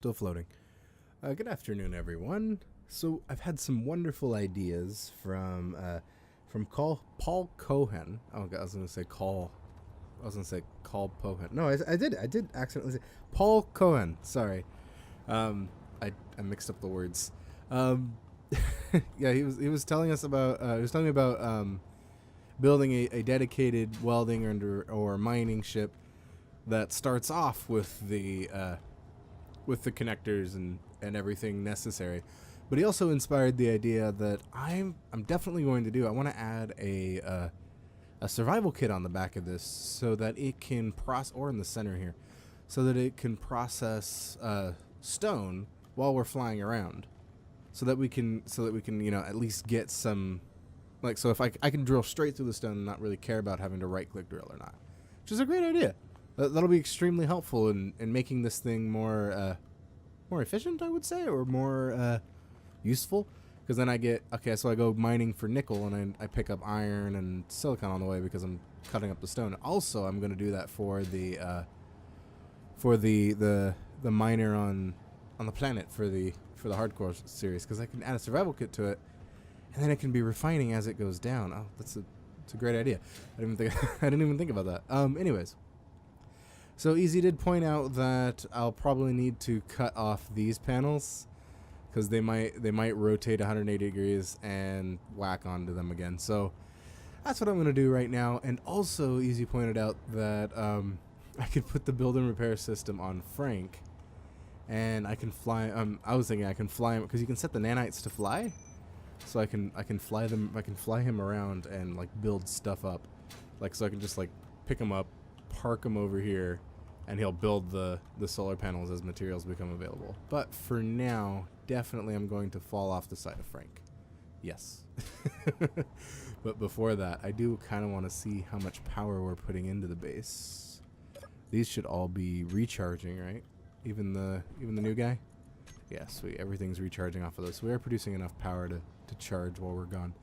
Still floating. Good afternoon, everyone. So I've had some wonderful ideas from Paul Cohen. Oh God, I was gonna say Call. I was gonna say Call Pohen. No, I did accidentally say Paul Cohen. Sorry. I mixed up the words. Um, yeah, he was telling us about he was telling me about building a dedicated welding or mining ship that starts off with the connectors and everything necessary. But he also inspired the idea that I'm definitely going to do. I want to add a survival kit on the back of this so that it can process, or in the center here, so that it can process stone while we're flying around, so that we can at least get some, like, so if I can drill straight through the stone and not really care about having to right click drill or not, which is a great idea. That'll be extremely helpful in making this thing more efficient, I would say, or more useful. Because then I go mining for nickel, and I pick up iron and silicon on the way because I'm cutting up the stone. Also, I'm going to do that for the miner on the planet for the hardcore series, because I can add a survival kit to it, and then it can be refining as it goes down. Oh, it's a great idea. I didn't even think about that. Anyways. So Easy did point out that I'll probably need to cut off these panels because they might rotate 180 degrees and whack onto them again. So that's what I'm going to do right now. And also Easy pointed out that I could put the build and repair system on Frank, and I can fly. I was thinking I can fly him because you can set the nanites to fly, so I can fly them. I can fly him around and like build stuff up, so I can just like pick him up, park him over here, and he'll build the solar panels as materials become available. But for now, definitely I'm going to fall off the side of Frank. Yes. But before that, I do kind of want to see how much power we're putting into the base. These should all be recharging, right? Even the new guy? Yeah, sweet. Everything's recharging off of those. So we are producing enough power to charge while we're gone.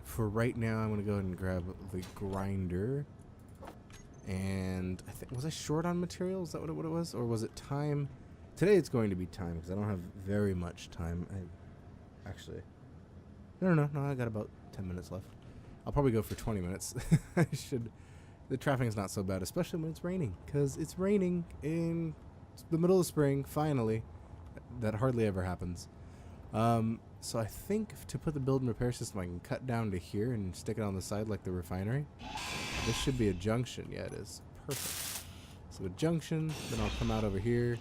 For right now, I'm going to go ahead and grab the grinder. And was I short on materials? Is that what it was? Or was it time? Today it's going to be time because I don't have very much time. No, I got about 10 minutes left. I'll probably go for 20 minutes. The traffic is not so bad, especially when it's raining, because it's raining in the middle of spring, finally. That hardly ever happens. So I think to put the build and repair system, I can cut down to here and stick it on the side like the refinery. This should be a junction. Yeah, it is. Perfect. So a junction, then I'll come out over here,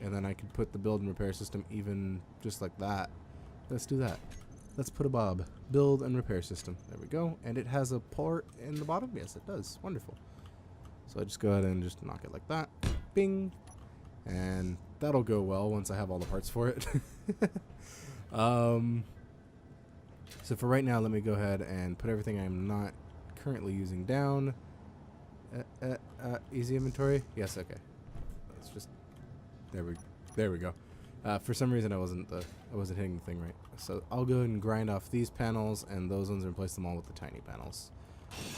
and then I can put the build and repair system even just like that. Let's do that. Let's put a build and repair system. There we go. And it has a port in the bottom? Yes, it does. Wonderful. So I just go ahead and just knock it like that. Bing. And that'll go well once I have all the parts for it. So for right now, let me go ahead and put everything I'm not currently using down. Easy inventory? Yes, okay. Let's just... There we go. For some reason I wasn't hitting the thing right. So I'll go ahead and grind off these panels and those ones and replace them all with the tiny panels.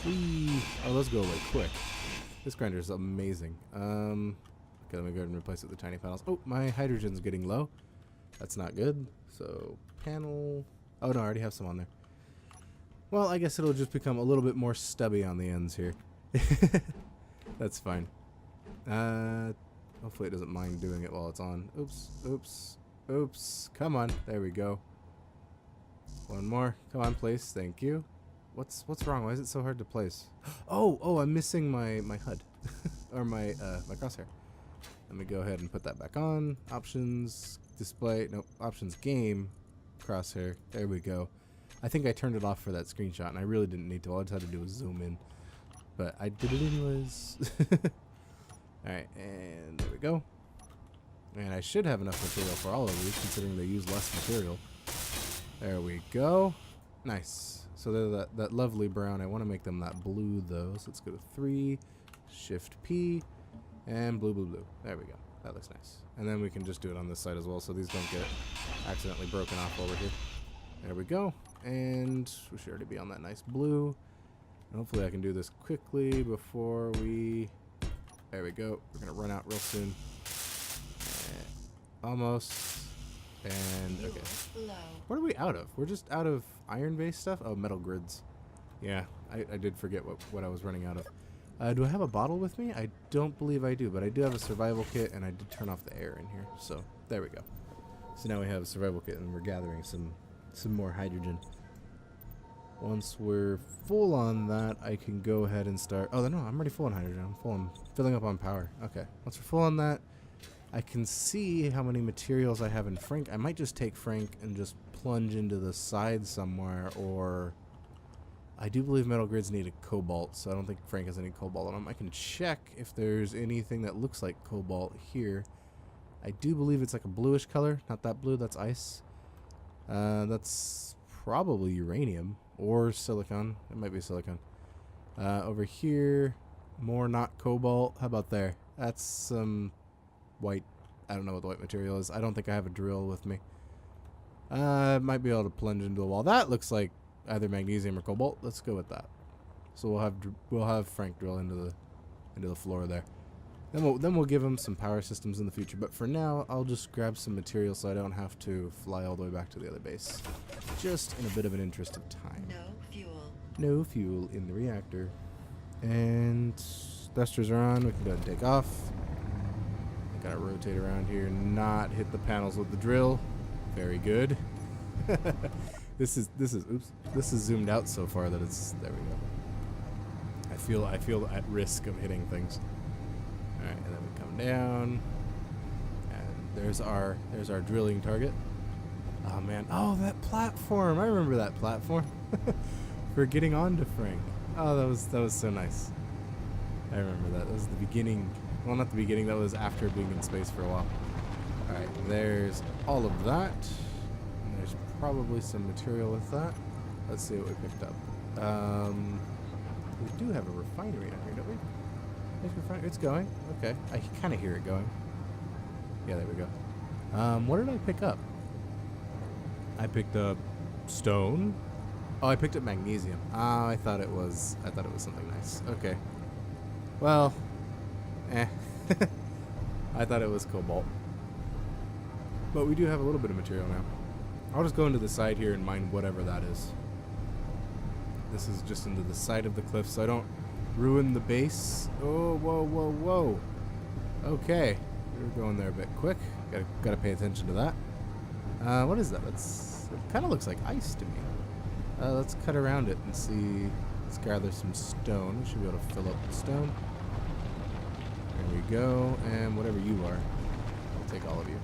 Whee! Oh, those go away quick. This grinder is amazing. Okay, let me go ahead and replace it with the tiny panels. Oh, my hydrogen's getting low. That's not good. So panel... Oh no, I already have some on there. Well, I guess it'll just become a little bit more stubby on the ends here. That's fine. Hopefully it doesn't mind doing it while it's on. Oops. Come on. There we go. One more. Come on, place. Thank you. What's wrong? Why is it so hard to place? Oh, I'm missing my HUD. Or my crosshair. Let me go ahead and put that back on. Options, display, nope, options, game, crosshair. There we go. I think I turned it off for that screenshot, and I really didn't need to. All I just had to do was zoom in. But I did it anyways. Alright, and there we go. And I should have enough material for all of these, considering they use less material. There we go. Nice. So they're that lovely brown. I want to make them that blue, though. So let's go to 3, Shift P, and blue. There we go. That looks nice. And then we can just do it on this side as well, so these don't get accidentally broken off over here. There we go. And we should already be on that nice blue. And hopefully I can do this quickly before we... There we go. We're going to run out real soon. Almost. And, okay. Fuel low. What are we out of? We're just out of iron-based stuff? Oh, metal grids. Yeah, I did forget what I was running out of. Do I have a bottle with me? I don't believe I do, but I do have a survival kit, and I did turn off the air in here. So, there we go. So now we have a survival kit, and we're gathering some more hydrogen. Once we're full on that, I can go ahead and start... Oh, no, I'm already full on hydrogen. I'm filling up on power. Okay, once we're full on that, I can see how many materials I have in Frank. I might just take Frank and just plunge into the side somewhere, or... I do believe metal grids need a cobalt, so I don't think Frank has any cobalt on them. I can check if there's anything that looks like cobalt here. I do believe it's like a bluish color. Not that blue, that's ice. That's probably uranium or silicon. It might be silicon. Over here, more not cobalt. How about there? That's some white. I don't know what the white material is. I don't think I have a drill with me. Might be able to plunge into the wall. That looks like either magnesium or cobalt. Let's go with that. So we'll have Frank drill into the floor there. Then we'll give him some power systems in the future. But for now, I'll just grab some material so I don't have to fly all the way back to the other base. Just in a bit of an interest of time. No fuel. No fuel in the reactor. And thrusters are on. We can go ahead and take off. I gotta rotate around here and not hit the panels with the drill. Very good. This is zoomed out so far that it's there we go. I feel at risk of hitting things. Alright, and then we come down. And there's our drilling target. Oh man. Oh, that platform. I remember that platform. For getting onto Frank. Oh, that was so nice. I remember that. That was the beginning. Well, not the beginning, that was after being in space for a while. Alright, there's all of that. There's probably some material with that. Let's see what we picked up. We do have a refinery down here, don't we? It's going. Okay. I kind of hear it going. Yeah, there we go. What did I pick up? I picked up stone. Oh, I picked up magnesium. Oh, I thought it was something nice. Okay. Well, I thought it was cobalt. But we do have a little bit of material now. I'll just go into the side here and mine whatever that is. This is just into the side of the cliff so I don't ruin the base. Oh, whoa, whoa, whoa. Okay. We're going there a bit quick. Gotta pay attention to that. What is that? It kind of looks like ice to me. Let's cut around it and see. Let's gather some stone. We should be able to fill up the stone. There we go. And whatever you are, I'll take all of you.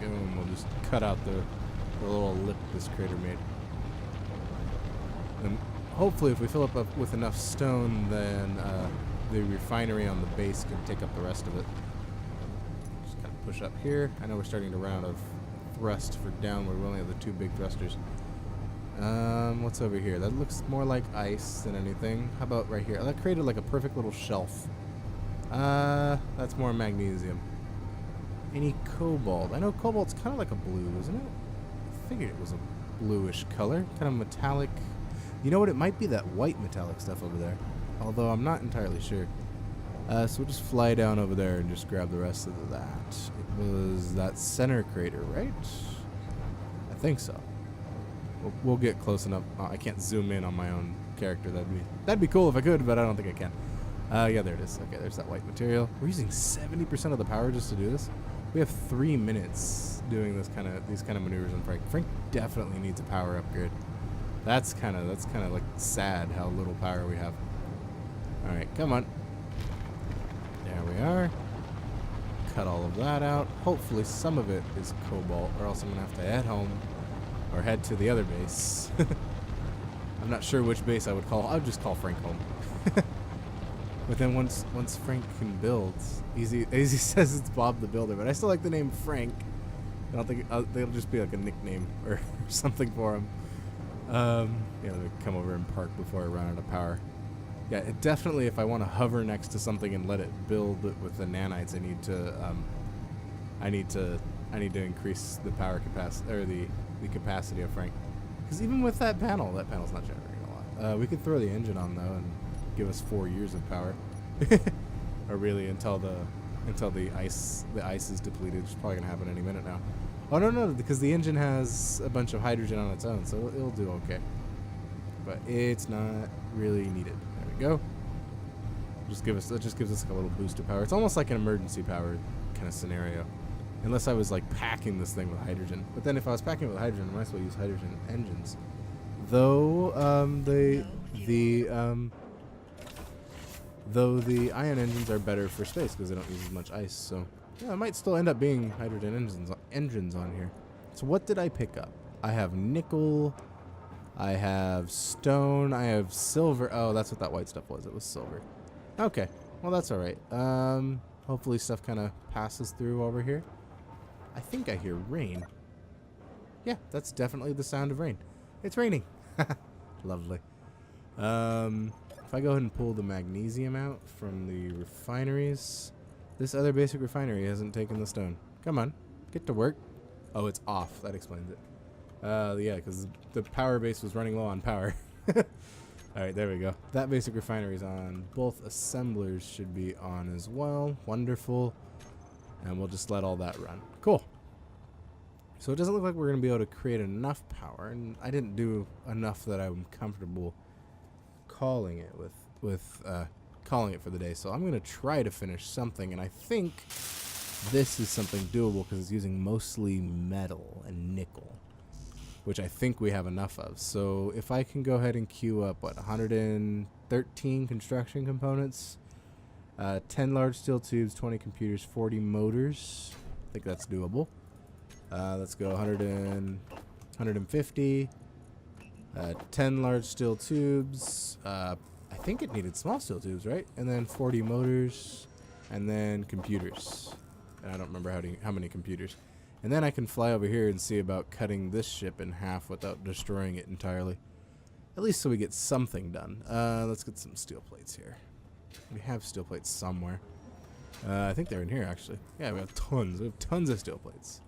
And we'll just cut out the little lip this crater made. And hopefully if we fill up with enough stone, then the refinery on the base can take up the rest of it. Just kind of push up here. I know we're starting to run out of thrust for downward. We only have the two big thrusters. What's over here? That looks more like ice than anything. How about right here? That created like a perfect little shelf. That's more magnesium. Any cobalt? I know cobalt's kind of like a blue, isn't it? I figured it was a bluish color. Kind of metallic. You know what? It might be that white metallic stuff over there. Although I'm not entirely sure. So we'll just fly down over there and just grab the rest of that. It was that center crater, right? I think so. We'll get close enough. I can't zoom in on my own character. That'd be cool if I could, but I don't think I can. Yeah, there it is. Okay, there's that white material. We're using 70% of the power just to do this. We have 3 minutes doing these kind of maneuvers on Frank. Frank definitely needs a power upgrade. That's kind of like sad how little power we have. All right, come on. There we are. Cut all of that out. Hopefully some of it is cobalt, or else I'm gonna have to head home or head to the other base. I'm not sure which base I would call. I would just call Frank home. But then once Frank can build, Easy says it's Bob the Builder, but I still like the name Frank. I don't think they'll just be like a nickname or something for him. Yeah, let me come over and park before I run out of power. Yeah, it definitely. If I want to hover next to something and let it build with the nanites, I need to increase the power capacity or the capacity of Frank. Because even with that panel's not generating a lot. We could throw the engine on though and give us 4 years of power, or really until until the ice is depleted, which is probably gonna happen any minute now. Oh no, because the engine has a bunch of hydrogen on its own, so it'll do okay. But it's not really needed. There we go. That just gives us like a little boost of power. It's almost like an emergency power kind of scenario, unless I was like packing this thing with hydrogen. But then if I was packing it with hydrogen, I might as well use hydrogen engines. Though the ion engines are better for space because they don't use as much ice. So yeah, it might still end up being hydrogen engines on here. So what did I pick up? I have nickel. I have stone. I have silver. Oh, that's what that white stuff was. It was silver. Okay. Well, that's all right. Hopefully stuff kind of passes through while we're here. I think I hear rain. Yeah, that's definitely the sound of rain. It's raining. Lovely. If I go ahead and pull the magnesium out from the refineries, this other basic refinery hasn't taken the stone. Come on, get to work. Oh, it's off. That explains it. Yeah, because the power base was running low on power. Alright, there we go. That basic refinery is on. Both assemblers should be on as well. Wonderful. And we'll just let all that run. Cool. So it doesn't look like we're going to be able to create enough power. And I didn't do enough that I'm comfortable calling it calling it for the day. So I'm going to try to finish something. And I think this is something doable because it's using mostly metal and nickel, which I think we have enough of. So if I can go ahead and queue up, 113 construction components, 10 large steel tubes, 20 computers, 40 motors. I think that's doable. Let's go 150, 10 large steel tubes. I think it needed small steel tubes, right? And then 40 motors, and then computers. And I don't remember how many computers. And then I can fly over here and see about cutting this ship in half without destroying it entirely. At least so we get something done. Let's get some steel plates here. We have steel plates somewhere. I think they're in here, actually. Yeah, we have tons. We have tons of steel plates.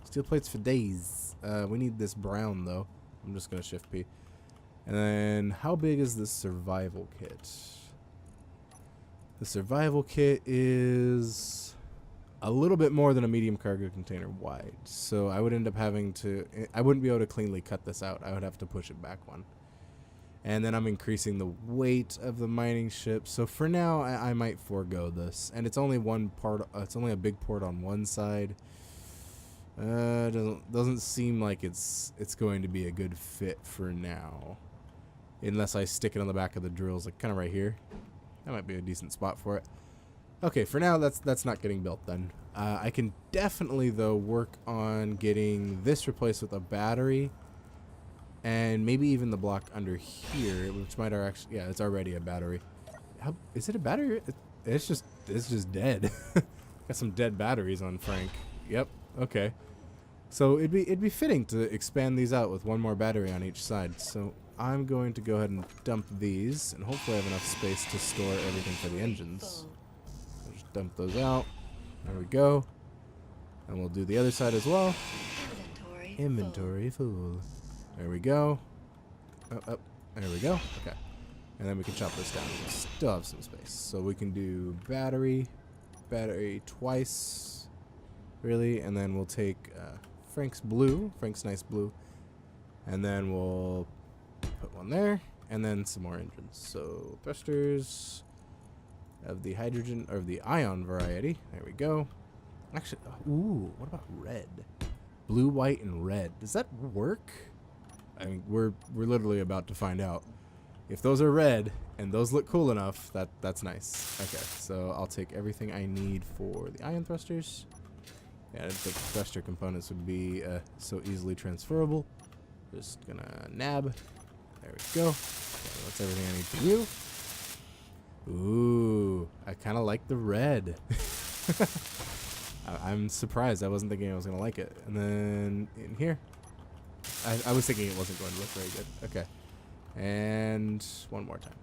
Steel plates for days. We need this brown, though. I'm just going to shift P. And then, how big is this survival kit? The survival kit is a little bit more than a medium cargo container wide. So I would end up having to... I wouldn't be able to cleanly cut this out. I would have to push it back one. And then I'm increasing the weight of the mining ship. So for now, I might forego this. And it's only one part. It's only a big port on one side. Doesn't seem like it's going to be a good fit for now, unless I stick it on the back of the drills, like kind of right here. That might be a decent spot for it. Okay, for now that's not getting built then. I can definitely though work on getting this replaced with a battery. And maybe even the block under here, which might actually, yeah, it's already a battery. Is it a battery? It's just dead. Got some dead batteries on Frank. Yep. Okay. So it'd be fitting to expand these out with one more battery on each side. So I'm going to go ahead and dump these, and hopefully I have enough space to store everything for the engines. I'll just dump those out. There we go. And we'll do the other side as well. Inventory full. There we go. Up. There we go. Okay. And then we can chop this down. We still have some space. So we can do battery twice, really. And then we'll take Frank's nice blue. And then we'll put one there. And then some more engines. So thrusters of the hydrogen, or the ion variety. There we go. Actually, ooh, what about red? Blue, white, and red. Does that work? I mean, we're literally about to find out. If those are red and those look cool enough, that's nice. Okay, so I'll take everything I need for the ion thrusters. Yeah, I didn't think thruster components would be so easily transferable. Just gonna nab. There we go. Okay, that's everything I need for you. Ooh, I kind of like the red. I'm surprised. I wasn't thinking I was gonna like it. And then in here. I was thinking it wasn't going to look very good. Okay. And one more time.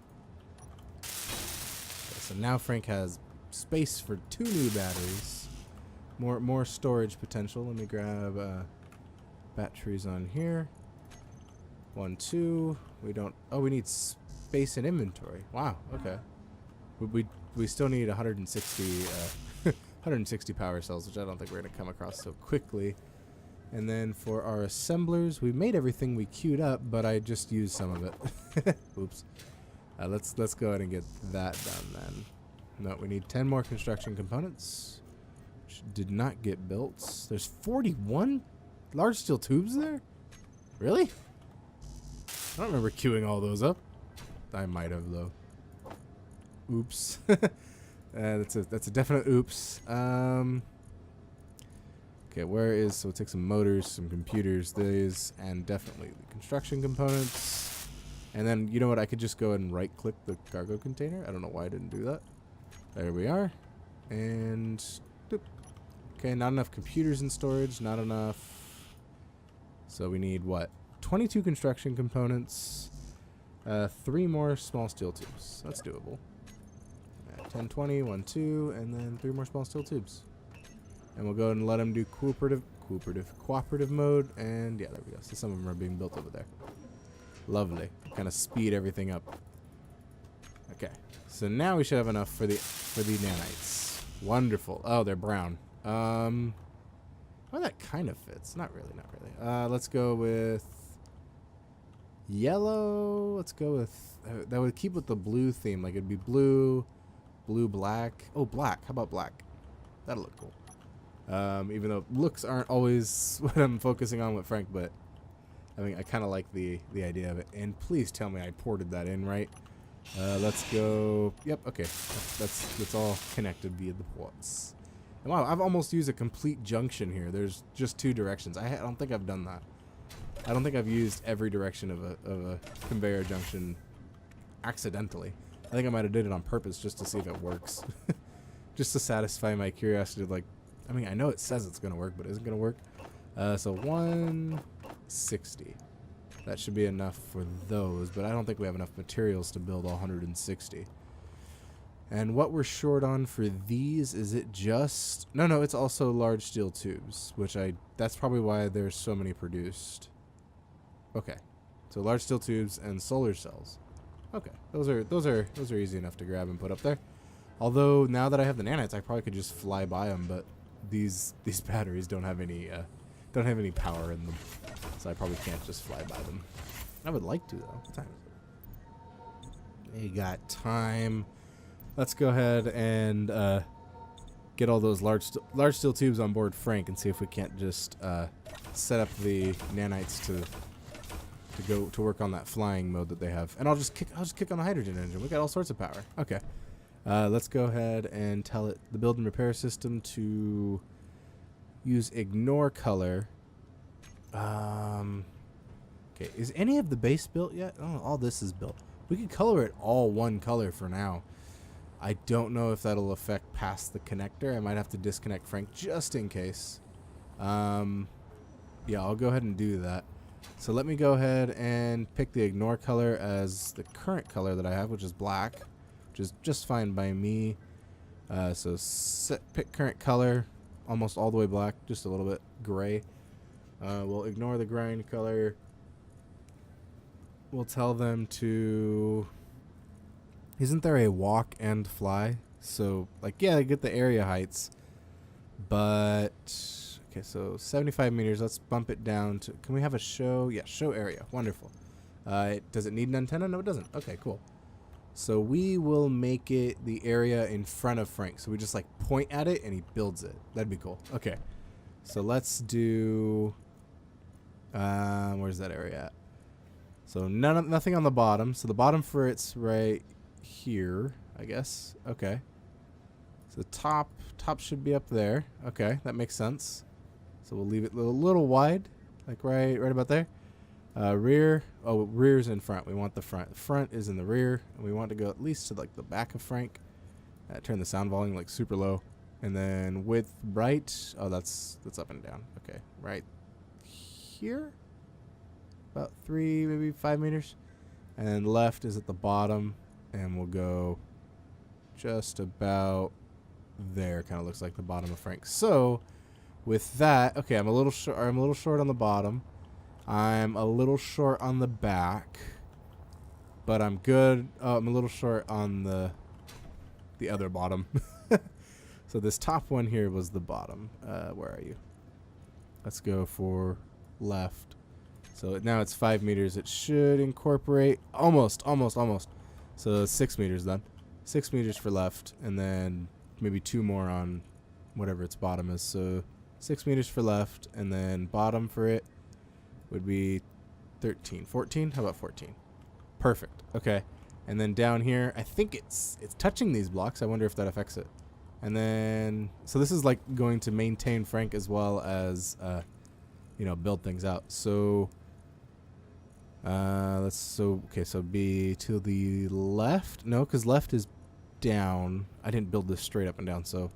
Okay, so now Frank has space for 2 new batteries. More storage potential. Let me grab batteries on here. 1, 2. We don't... Oh, we need space and inventory. Wow. Okay. We still need 160 160 power cells, which I don't think we're going to come across so quickly. And then for our assemblers, we made everything we queued up, but I just used some of it. Oops. Let's go ahead and get that done then. No, we need 10 more construction components, which did not get built. There's 41 large steel tubes there? Really? I don't remember queuing all those up. I might have, though. Oops. That's a definite oops. Okay, where is... So we'll take some motors, some computers, these, and definitely the construction components. And then, you know what? I could just go ahead and right-click the cargo container. I don't know why I didn't do that. There we are. And... Doop. Okay, not enough computers in storage. Not enough. So we need, what? 22 construction components. 3 more small steel tubes. That's doable. 10, 20, 1, 2, and then 3 more small steel tubes. And we'll go ahead and let them do cooperative mode. And yeah, there we go. So some of them are being built over there. Lovely. Kind of speed everything up. Okay. So now we should have enough for the nanites. Wonderful. Oh, they're brown. Well, that kind of fits. Not really, not really. Let's go with yellow. Let's go with... that would keep with the blue theme. Like, it'd be blue, blue, black. Oh, black. How about black? That'll look cool. Even though looks aren't always what I'm focusing on with Frank, but I mean, I kind of like the idea of it. And please tell me I ported that in right. Let's go. Yep. Okay. That's all connected via the ports. And wow, I've almost used a complete junction here. There's just 2 directions. I don't think I've done that. I don't think I've used every direction of a conveyor junction accidentally. I think I might have did it on purpose just to see if it works. Just to satisfy my curiosity of like, I mean, I know it says it's going to work, but is it going to work? So 160. That should be enough for those, but I don't think we have enough materials to build all 160. And what we're short on for these, is it just... No, it's also large steel tubes, which that's probably why there's so many produced. Okay. So large steel tubes and solar cells. Okay. Those are easy enough to grab and put up there. Although now that I have the nanites, I probably could just fly by them, but these batteries don't have any power in them, so I probably can't just fly by them. I would like to though. What time is it? You got time. Let's go ahead and get all those large steel tubes on board Frank and see if we can't just set up the nanites to work on that flying mode that they have. And I'll just kick on the hydrogen engine. We got all sorts of power. Okay. Let's go ahead and tell it the build and repair system to use ignore color. Okay, is any of the base built yet? Oh, all this is built. We could color it all one color for now. I don't know if that'll affect past the connector. I might have to disconnect Frank just in case. Yeah, I'll go ahead and do that. So let me go ahead and pick the ignore color as the current color that I have, which is black. Which is just fine by me. So pick current color, almost all the way black, just a little bit gray. We'll ignore the grind color. We'll tell them to... Isn't there a walk and fly? So, like, yeah, I get the area heights. But, okay, so 75 meters. Let's bump it down to... Can we have a show? Yeah, show area. Wonderful. Does it need an antenna? No, it doesn't. Okay, cool. So we will make it the area in front of Frank. So we just like point at it and he builds it. That'd be cool. Okay. So let's do... where's that area at? So nothing on the bottom. So the bottom for it's right here, I guess. Okay. So the top should be up there. Okay, that makes sense. So we'll leave it a little wide, like right about there. Rear. Oh, rear's in front. We want the front. The front is in the rear, and we want to go at least to like the back of Frank. Turn the sound volume like super low, and then width right. Oh, that's up and down. Okay, right here, about 3, maybe 5 meters, and then left is at the bottom, and we'll go just about there. Kind of looks like the bottom of Frank. So with that, okay, I'm a little short on the bottom. I'm a little short on the back, but I'm good. Oh, I'm a little short on the other bottom. So this top one here was the bottom. Where are you? Let's go for left. So now it's 5 meters. It should incorporate almost. So 6 meters then. 6 meters for left, and then maybe 2 more on whatever its bottom is. So 6 meters for left, and then bottom for it would be 13. 14? How about 14? Perfect. Okay. And then down here, I think it's touching these blocks. I wonder if that affects it. And then, so this is like going to maintain Frank as well as, build things out. So, so be to the left. No, because left is down. I didn't build this straight up and down. So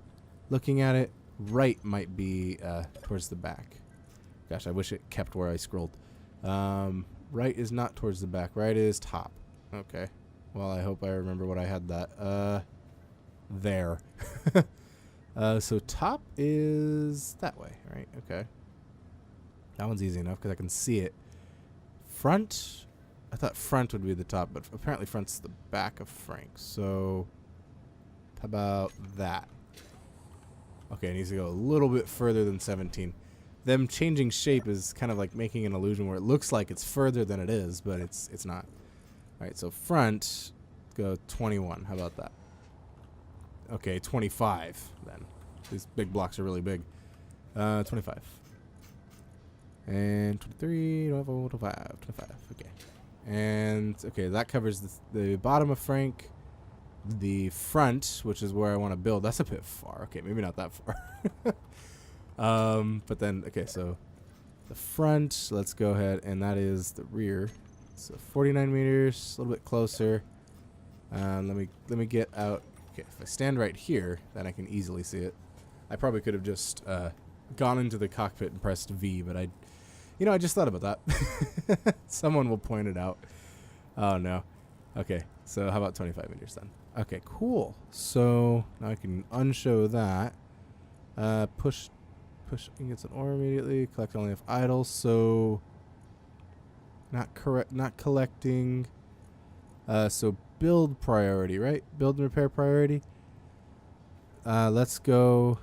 looking at it, right might be towards the back. Gosh, I wish it kept where I scrolled. Right is not towards the back. Right is top. Okay. Well, I hope I remember what I had that. There. So top is that way, right? Okay. That one's easy enough because I can see it. Front, I thought front would be the top, but apparently front's the back of Frank. So how about that? Okay, it needs to go a little bit further than 17. Them changing shape is kind of like making an illusion where it looks like it's further than it is, but it's not. All right, so front, go 21. How about that? Okay, 25 then. These big blocks are really big. 25. And 23, 24, 25, 25. Okay. And, okay, that covers the bottom of Frank. The front, which is where I want to build. That's a bit far. Okay, maybe not that far. But then, okay, so the front, let's go ahead, and that is the rear. So 49 meters, a little bit closer. Let me get out. Okay, if I stand right here, then I can easily see it. I probably could have just gone into the cockpit and pressed V, but I just thought about that. Someone will point it out. Oh, no. Okay, so how about 25 meters then? Okay, cool. So now I can unshow that. Push against an ore immediately. Collect only if idle. So not collecting. So build priority, right? Build and repair priority. Let's go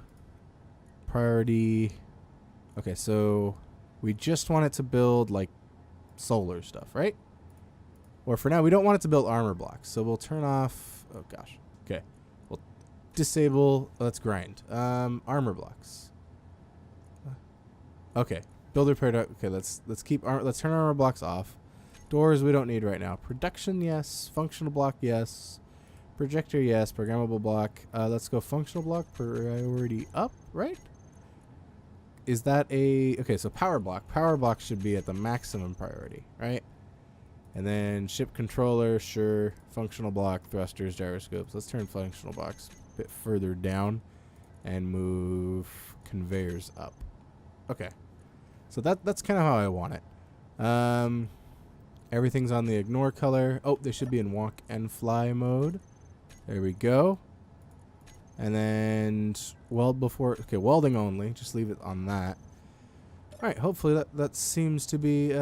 priority. Okay, so we just want it to build like solar stuff, right? Or for now, we don't want it to build armor blocks. So we'll turn off. Oh gosh. Okay. We'll disable. Let's grind. Armor blocks. Okay. Build repair. Okay. Let's turn armor blocks off. Doors we don't need right now. Production, yes. Functional block, yes. Projector, yes. Programmable block. Let's go functional block priority up, right? Is that a... Okay, so power block. Power block should be at the maximum priority, right? And then ship controller, sure. Functional block, thrusters, gyroscopes. Let's turn functional blocks a bit further down and move conveyors up. Okay. So that's kind of how I want it. Everything's on the ignore color. Oh, they should be in walk and fly mode. There we go. And then weld before. Okay, welding only. Just leave it on that. All right. Hopefully that seems to be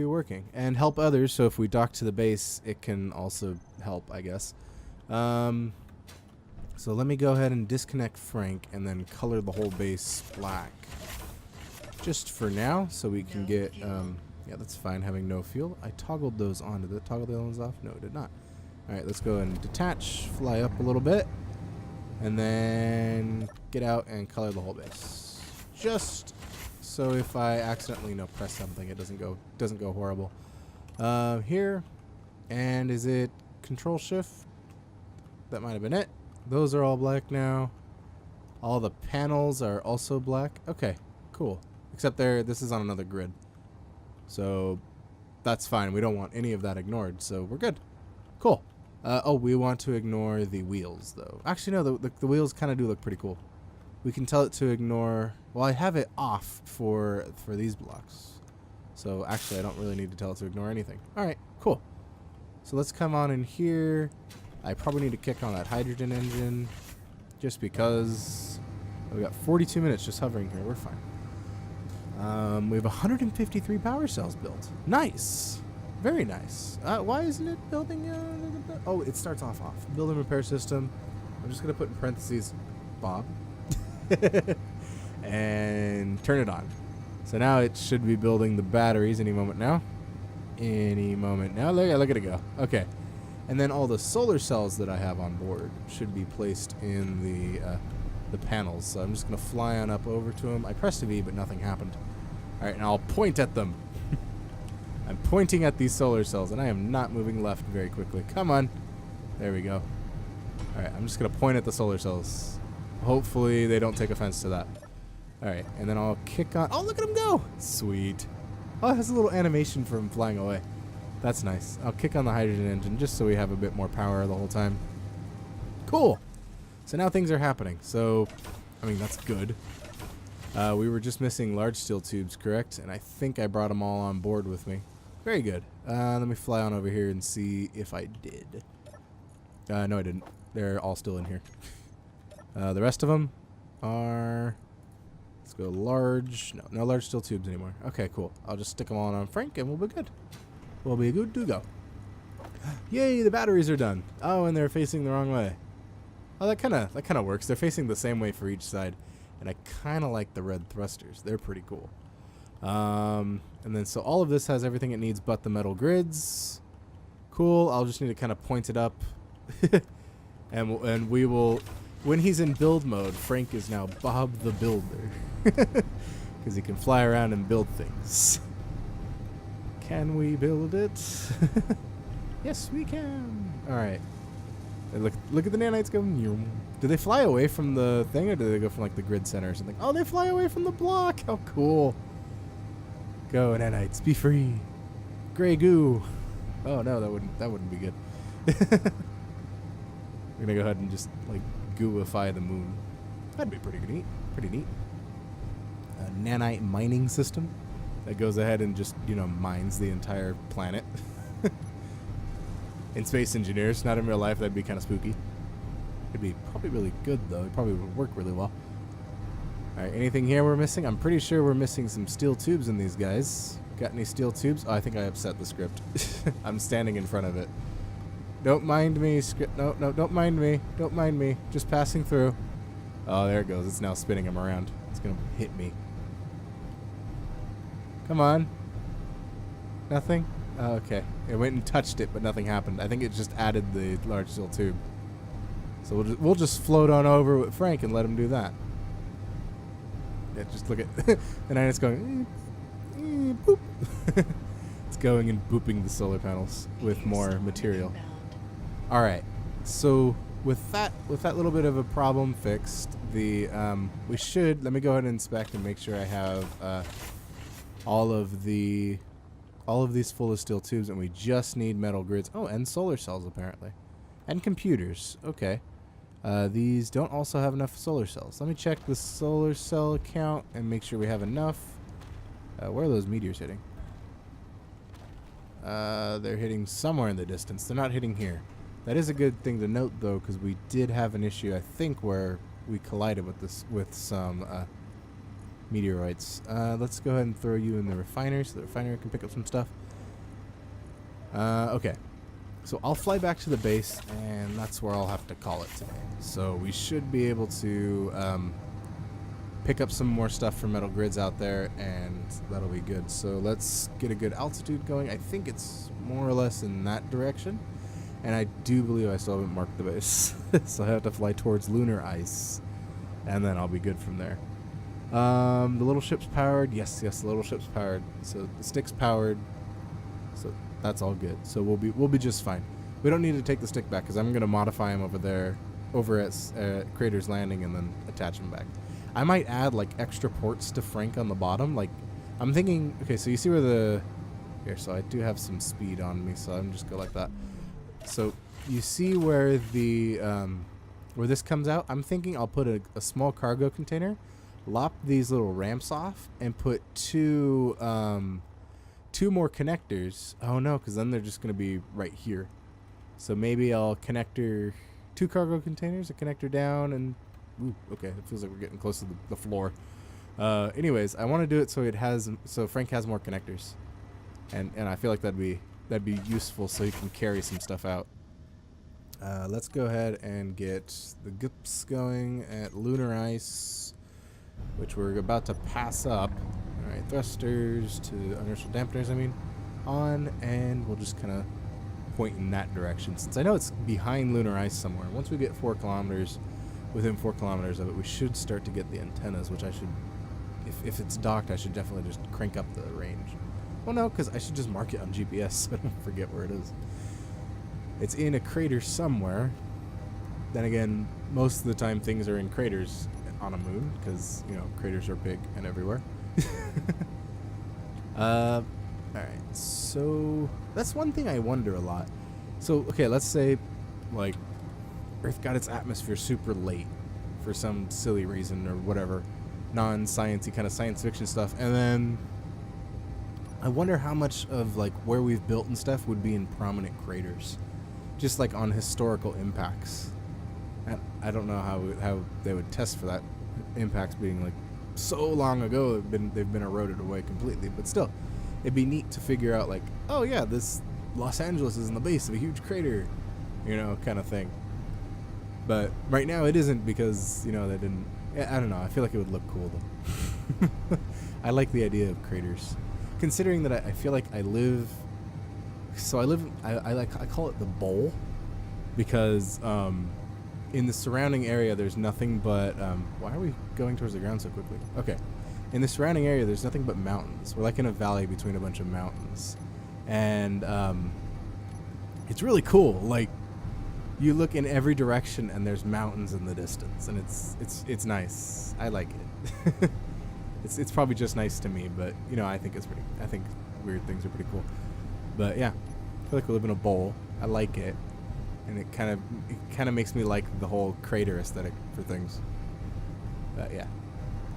working and help others. So if we dock to the base, it can also help, I guess. So let me go ahead and disconnect Frank and then color the whole base black. Just for now, so we can get. Yeah, that's fine. Having no fuel. I toggled those on. Did it toggle the other ones off? No, it did not. All right, let's go and detach, fly up a little bit, and then get out and color the whole base. Just so if I accidentally press something, it doesn't go horrible. Here, and is it Control Shift? That might have been it. Those are all black now. All the panels are also black. Okay, cool. Except this is on another grid. So that's fine. We don't want any of that ignored, so we're good. Cool. Oh, we want to ignore the wheels, though. Actually, no, the wheels kind of do look pretty cool. We can tell it to ignore... Well, I have it off for these blocks. So actually, I don't really need to tell it to ignore anything. All right, cool. So let's come on in here. I probably need to kick on that hydrogen engine just because we got 42 minutes just hovering here. We're fine. We have 153 power cells built. Nice. Very nice. Why isn't it building? Oh, it starts off. Build and repair system. I'm just going to put in parentheses Bob. And turn it on. So now it should be building the batteries any moment now. Any moment now. Look at it go. Okay. And then all the solar cells that I have on board should be placed in the panels. So I'm just going to fly on up over to them. I pressed a V, but nothing happened. All right, now I'll point at them. I'm pointing at these solar cells, and I am not moving left very quickly. Come on. There we go. All right, I'm just going to point at the solar cells. Hopefully they don't take offense to that. All right, and then I'll kick on. Oh, look at him go. Sweet. Oh, it has a little animation for him flying away. That's nice. I'll kick on the hydrogen engine just so we have a bit more power the whole time. Cool. So now things are happening. So, I mean, that's good. We were just missing large steel tubes, correct? And I think I brought them all on board with me. Very good. Let me fly on over here and see if I did. No, I didn't. They're all still in here. The rest of them are... Let's go large. No large steel tubes anymore. Okay, cool. I'll just stick them all on Frank and we'll be good. We'll be good to go. Yay, the batteries are done. Oh, and they're facing the wrong way. Oh, that kind of works. They're facing the same way for each side. And I kind of like the red thrusters. They're pretty cool. And then so all of this has everything it needs but the metal grids. Cool. I'll just need to kind of point it up. and we will... When he's in build mode, Frank is now Bob the Builder. Because he can fly around and build things. Can we build it? Yes, we can. All right. Look at the nanites go. Do they fly away from the thing, or do they go from like the grid center or something? Oh, they fly away from the block. How cool. Go, nanites. Be free. Gray goo. Oh no, that wouldn't be good. We're gonna go ahead and just like gooify the moon. That'd be pretty neat. Pretty neat. A nanite mining system that goes ahead and just, you know, mines the entire planet. In Space Engineers, not in real life, that'd be kind of spooky. It'd be probably really good, though. It probably would work really well. Alright, anything here we're missing? I'm pretty sure we're missing some steel tubes in these guys. Got any steel tubes? Oh, I think I upset the script. I'm standing in front of it. Don't mind me, script. No, don't mind me. Don't mind me. Just passing through. Oh, there it goes. It's now spinning him around. It's going to hit me. Come on. Nothing? Oh, okay. It went and touched it, but nothing happened. I think it just added the large steel tube. So we'll just float on over with Frank and let him do that. Yeah, just look at... and then it's going... boop. It's going and booping the solar panels with more material. All right. So with that little bit of a problem fixed, we should... Let me go ahead and inspect and make sure I have all of these full of steel tubes, and we just need metal grids. Oh, and solar cells apparently, and computers. Okay. These don't also have enough solar cells. Let me check the solar cell count and make sure we have enough. Where are those meteors hitting? They're hitting somewhere in the distance. They're not hitting here. That is a good thing to note, though, because we did have an issue, I think, where we collided with some meteoroids. Let's go ahead and throw you in the refinery so the refinery can pick up some stuff. Okay. So I'll fly back to the base, and that's where I'll have to call it today. So we should be able to pick up some more stuff from metal grids out there, and that'll be good. So let's get a good altitude going. I think it's more or less in that direction. And I do believe I still haven't marked the base. So I have to fly towards lunar ice, and then I'll be good from there. The little ship's powered. Yes, the little ship's powered. So the stick's powered. So that's all good. So we'll be just fine. We don't need to take the stick back because I'm gonna modify him over at Crater's Landing, and then attach him back. I might add like extra ports to Frank on the bottom. Like I'm thinking. Okay, so you see where the here. So I do have some speed on me, so I'm just go like that. So you see where the where this comes out. I'm thinking I'll put a small cargo container, lop these little ramps off, and put two more connectors. Oh no, because then they're just going to be right here. So maybe I'll connector 2 cargo containers, a connector down, and ooh, okay, it feels like we're getting close to the floor. Anyways, I want to do it so Frank has more connectors, and I feel like that'd be useful so he can carry some stuff out. Let's go ahead and get the GUPS going at Lunar Ice, which we're about to pass up. Alright, thrusters to inertial dampeners, on, and we'll just kind of point in that direction. Since I know it's behind Lunar Ice somewhere, once we get 4 kilometers, within 4 kilometers of it, we should start to get the antennas, which I should, if it's docked, I should definitely just crank up the range. Well, no, because I should just mark it on GPS so I don't forget where it is. It's in a crater somewhere. Then again, most of the time things are in craters on a moon, because, you know, craters are big and everywhere. Alright, so that's one thing I wonder a lot. So, okay, let's say, like, Earth got its atmosphere super late for some silly reason or whatever, non-sciencey kind of science fiction stuff, and then I wonder how much of, like, where we've built and stuff would be in prominent craters, just like on historical impacts. And I don't know how they would test for that, impacts being like so long ago they've been eroded away completely, but still it'd be neat to figure out, like, oh yeah, this Los Angeles is in the base of a huge crater, you know, kind of thing. But right now it isn't, because, you know, they didn't. I don't know, I feel like it would look cool though. I like the idea of craters, considering that I feel like I call it the bowl, because in the surrounding area there's nothing but why are we going towards the ground so quickly? Okay, in the surrounding area there's nothing but mountains. We're like in a valley between a bunch of mountains, and it's really cool. Like, you look in every direction and there's mountains in the distance, and it's nice. I like it. It's probably just nice to me, but, you know, I think weird things are pretty cool. But yeah, I feel like we live in a bowl. I like it, and it kind of makes me like the whole crater aesthetic for things. But yeah,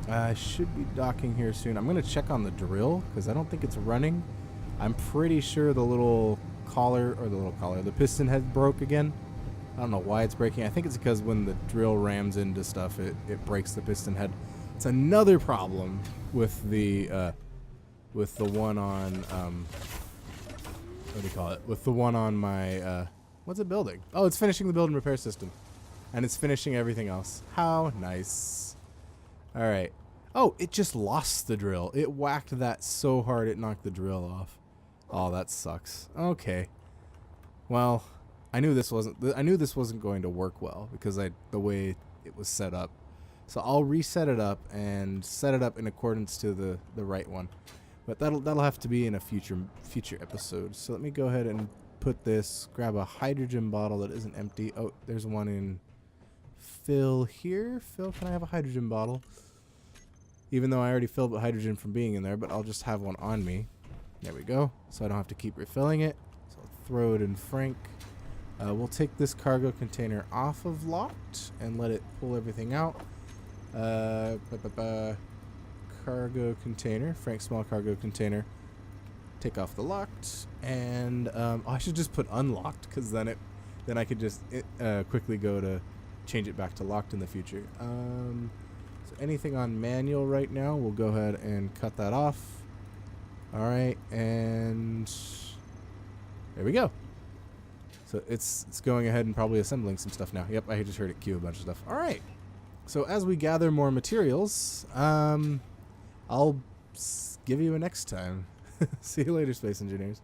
I should be docking here soon. I'm gonna check on the drill because I don't think it's running. I'm pretty sure the piston head broke again. I don't know why it's breaking. I think it's because when the drill rams into stuff, it breaks the piston head. It's another problem with the one on what do you call it? With the one on my what's it building? Oh, it's finishing the build and repair system, and it's finishing everything else. How nice! All right. Oh, it just lost the drill. It whacked that so hard it knocked the drill off. Oh, that sucks. Okay. Well, I knew this wasn't going to work well because the way it was set up. So I'll reset it up and set it up in accordance to the right one. But that'll have to be in a future episode. So let me go ahead and grab a hydrogen bottle that isn't empty. Oh, there's one in Phil here. Phil, can I have a hydrogen bottle? Even though I already filled with hydrogen from being in there, but I'll just have one on me. There we go. So I don't have to keep refilling it. So I'll throw it in Frank. We'll take this cargo container off of locked and let it pull everything out. Cargo container, Frank small cargo container. Take off the locked, and I should just put unlocked, because then I could just quickly go to change it back to locked in the future. So anything on manual right now, we'll go ahead and cut that off. All right, and there we go. So it's going ahead and probably assembling some stuff now. Yep, I just heard it cue a bunch of stuff. All right. So as we gather more materials, I'll give you a next time. See you later, Space Engineers.